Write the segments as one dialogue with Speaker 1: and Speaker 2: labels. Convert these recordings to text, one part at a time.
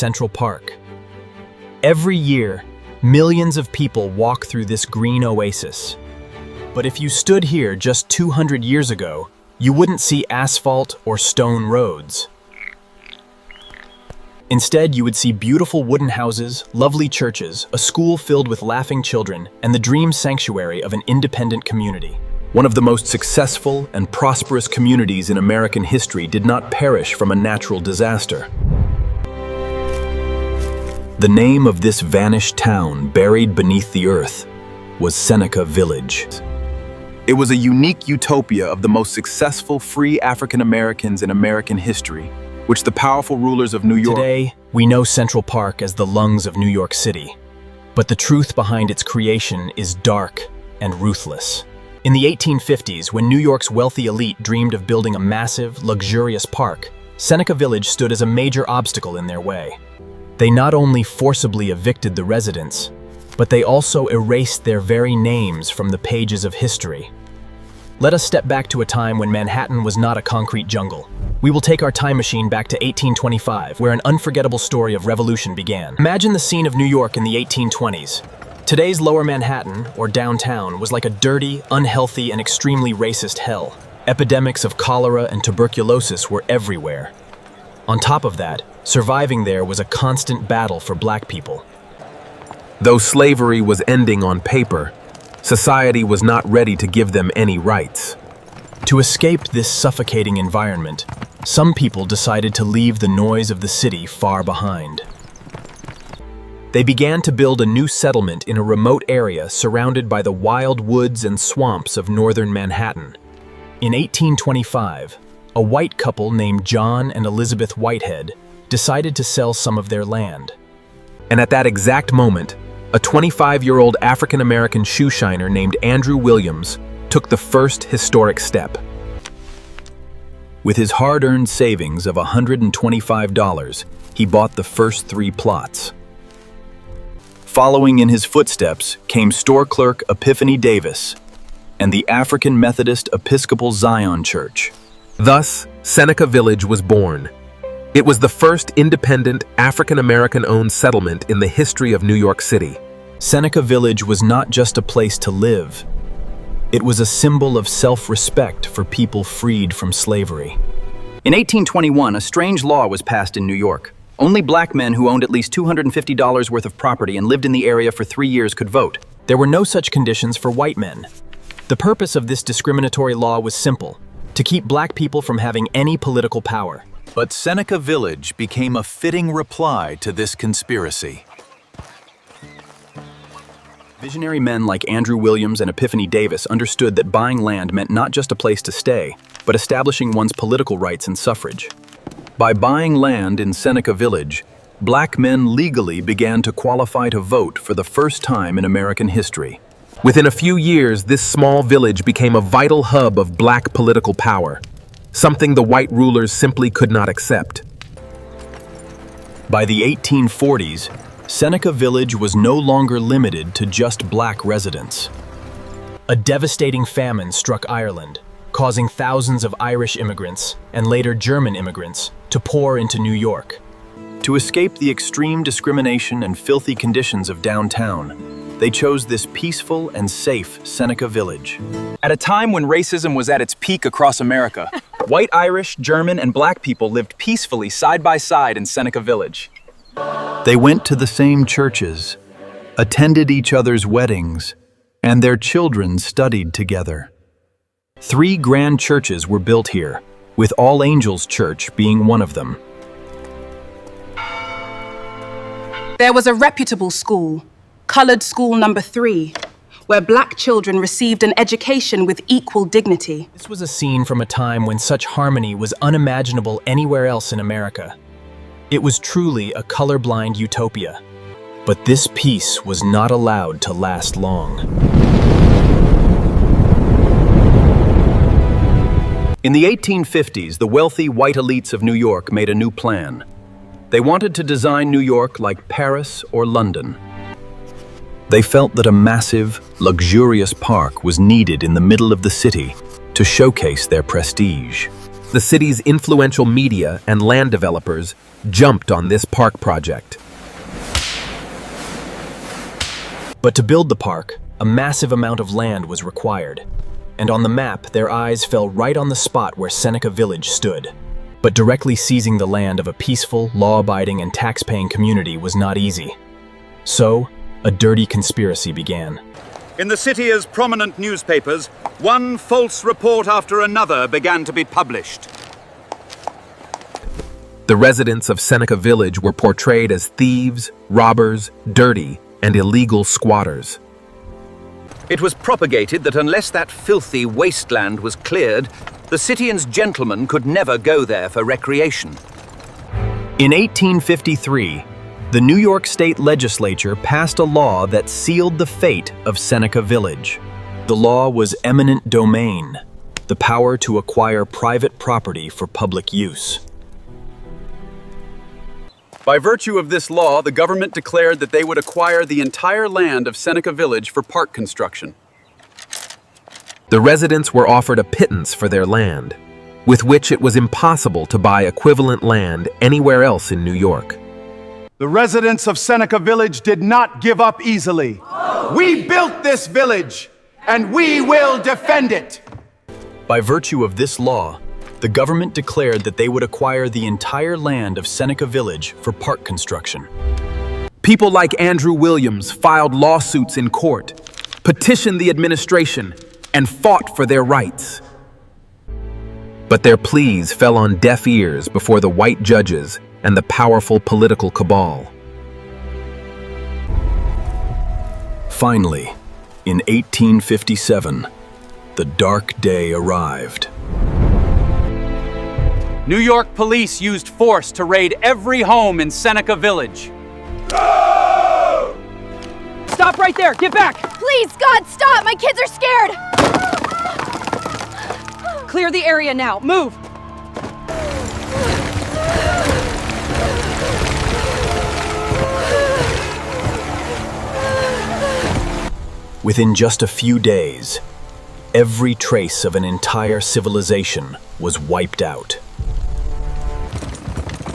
Speaker 1: Central Park. Every year, millions of people walk through this green oasis. But if you stood here just 200 years ago, you wouldn't see asphalt or stone roads. Instead, you would see beautiful wooden houses, lovely churches, a school filled with laughing children, and the dream sanctuary of an independent community. One of the most successful and prosperous communities in American history did not perish from a natural disaster. The name of this vanished town, buried beneath the earth, was Seneca Village. It was a unique utopia of the most successful free African Americans in American history, which the powerful rulers of New York... Today, we know Central Park as the lungs of New York City. But the truth behind its creation is dark and ruthless. In the 1850s, when New York's wealthy elite dreamed of building a massive, luxurious park, Seneca Village stood as a major obstacle in their way. They not only forcibly evicted the residents, but they also erased their very names from the pages of history. Let us step back to a time when Manhattan was not a concrete jungle. We will take our time machine back to 1825, where an unforgettable story of revolution began. Imagine the scene of New York in the 1820s. Today's Lower Manhattan, or downtown, was like a dirty, unhealthy, and extremely racist hell. Epidemics of cholera and tuberculosis were everywhere. On top of that, surviving there was a constant battle for black people.
Speaker 2: Though slavery was ending on paper, society was not ready to give them any rights.
Speaker 1: To escape this suffocating environment, some people decided to leave the noise of the city far behind. They began to build a new settlement in a remote area surrounded by the wild woods and swamps of northern Manhattan. In 1825, a white couple named John and Elizabeth Whitehead decided to sell some of their land.
Speaker 2: And at that exact moment, a 25-year-old African-American shoe shiner named Andrew Williams took the first historic step. With his hard-earned savings of $125, he bought the first 3 plots. Following in his footsteps came store clerk Epiphany Davis and the African Methodist Episcopal Zion Church. Thus, Seneca Village was born. It was the first independent African-American-owned settlement in the history of New York City.
Speaker 1: Seneca Village was not just a place to live. It was a symbol of self-respect for people freed from slavery.
Speaker 3: In 1821, a strange law was passed in New York. Only black men who owned at least $250 worth of property and lived in the area for 3 years could vote.
Speaker 1: There were no such conditions for white men. The purpose of this discriminatory law was simple: to keep black people from having any political power.
Speaker 4: But Seneca Village became a fitting reply to this conspiracy.
Speaker 3: Visionary men like Andrew Williams and Epiphany Davis understood that buying land meant not just a place to stay, but establishing one's political rights and suffrage. By buying land in Seneca Village, black men legally began to qualify to vote for the first time in American history.
Speaker 2: Within a few years, this small village became a vital hub of black political power, something the white rulers simply could not accept.
Speaker 1: By the 1840s, Seneca Village was no longer limited to just black residents. A devastating famine struck Ireland, causing thousands of Irish immigrants, and later German immigrants, to pour into New York. To escape the extreme discrimination and filthy conditions of downtown, they chose this peaceful and safe Seneca Village.
Speaker 5: At a time when racism was at its peak across America, white Irish, German, and black people lived peacefully side by side in Seneca Village.
Speaker 4: They went to the same churches, attended each other's weddings, and their children studied together.
Speaker 1: 3 grand churches were built here, with All Angels Church being one of them.
Speaker 6: There was a reputable school, Colored School Number 3, where black children received an education with equal dignity.
Speaker 1: This was a scene from a time when such harmony was unimaginable anywhere else in America. It was truly a colorblind utopia. But this peace was not allowed to last long.
Speaker 3: In the 1850s, the wealthy white elites of New York made a new plan. They wanted to design New York like Paris or London. They felt that a massive, luxurious park was needed in the middle of the city to showcase their prestige.
Speaker 2: The city's influential media and land developers jumped on this park project.
Speaker 3: But to build the park, a massive amount of land was required. And on the map, their eyes fell right on the spot where Seneca Village stood. But directly seizing the land of a peaceful, law-abiding, and tax-paying community was not easy. So, a dirty conspiracy began.
Speaker 7: In the city's prominent newspapers, one false report after another began to be published.
Speaker 2: The residents of Seneca Village were portrayed as thieves, robbers, dirty, and illegal squatters.
Speaker 7: It was propagated that unless that filthy wasteland was cleared, the city-and's gentlemen could never go there for recreation.
Speaker 3: In 1853, the New York State Legislature passed a law that sealed the fate of Seneca Village. The law was eminent domain, the power to acquire private property for public use.
Speaker 5: By virtue of this law, the government declared that they would acquire the entire land of Seneca Village for park construction.
Speaker 2: The residents were offered a pittance for their land, with which it was impossible to buy equivalent land anywhere else in New York.
Speaker 8: The residents of Seneca Village did not give up easily. We built this village, and we will defend it.
Speaker 3: By virtue of this law, the government declared that they would acquire the entire land of Seneca Village for park construction.
Speaker 2: People like Andrew Williams filed lawsuits in court, petitioned the administration, and fought for their rights. But their pleas fell on deaf ears before the white judges and the powerful political cabal.
Speaker 3: Finally, in 1857, the dark day arrived.
Speaker 5: New York police used force to raid every home in Seneca Village.
Speaker 9: No! Stop right there! Get back!
Speaker 10: Please, God, stop! My kids are scared!
Speaker 9: Clear the area now. Move!
Speaker 3: Within just a few days, every trace of an entire civilization was wiped out.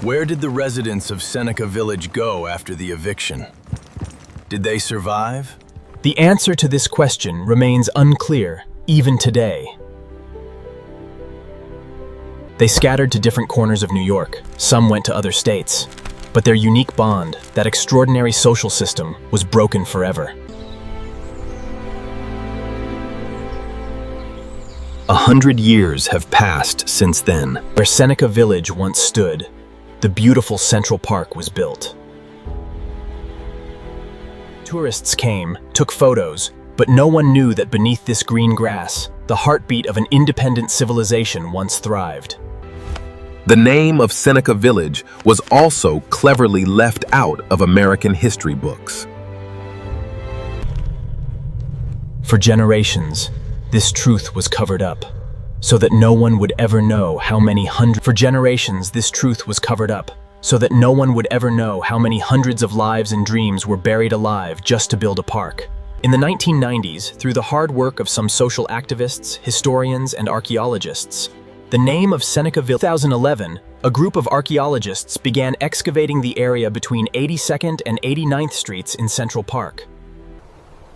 Speaker 3: Where did the residents of Seneca Village go after the eviction? Did they survive? The answer to this question remains unclear even today. They scattered to different corners of New York. Some went to other states. But their unique bond, that extraordinary social system, was broken forever. 100 years have passed since then. Where Seneca Village once stood, the beautiful Central Park was built. Tourists came, took photos, but no one knew that beneath this green grass, the heartbeat of an independent civilization once thrived.
Speaker 2: The name of Seneca Village was also cleverly left out of American history books.
Speaker 3: For generations, this truth was covered up, so that no one would ever know how many hundreds of lives and dreams were buried alive just to build a park. In the 1990s, through the hard work of some social activists, historians, and archaeologists, the name of Seneca Village. In 2011, a group of archaeologists began excavating the area between 82nd and 89th Streets in Central Park.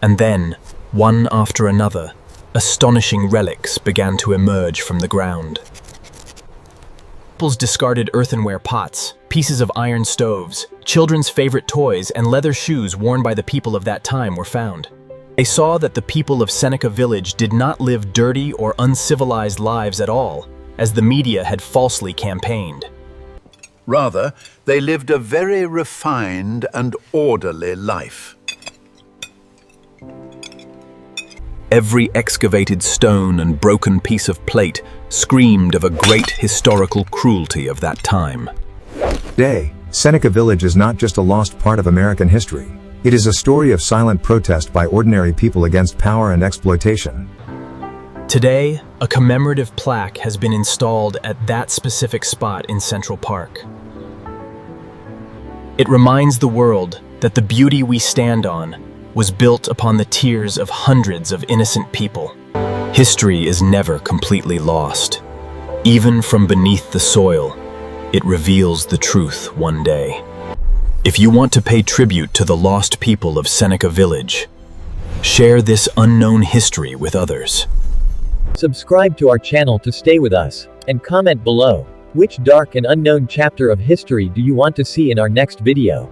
Speaker 3: And then, one after another, astonishing relics began to emerge from the ground. People's discarded earthenware pots, pieces of iron stoves, children's favorite toys, and leather shoes worn by the people of that time were found. They saw that the people of Seneca Village did not live dirty or uncivilized lives at all, as the media had falsely campaigned.
Speaker 11: Rather, they lived a very refined and orderly life.
Speaker 3: Every excavated stone and broken piece of plate screamed of a great historical cruelty of that time.
Speaker 12: Today, Seneca Village is not just a lost part of American history. It is a story of silent protest by ordinary people against power and exploitation.
Speaker 3: Today, a commemorative plaque has been installed at that specific spot in Central Park. It reminds the world that the beauty we stand on was built upon the tears of hundreds of innocent people. History is never completely lost.
Speaker 1: Even from beneath the soil, it reveals the truth one day. If you want to pay tribute to the lost people of Seneca Village, share this unknown history with others.
Speaker 13: Subscribe to our channel to stay with us, and comment below. Which dark and unknown chapter of history do you want to see in our next video?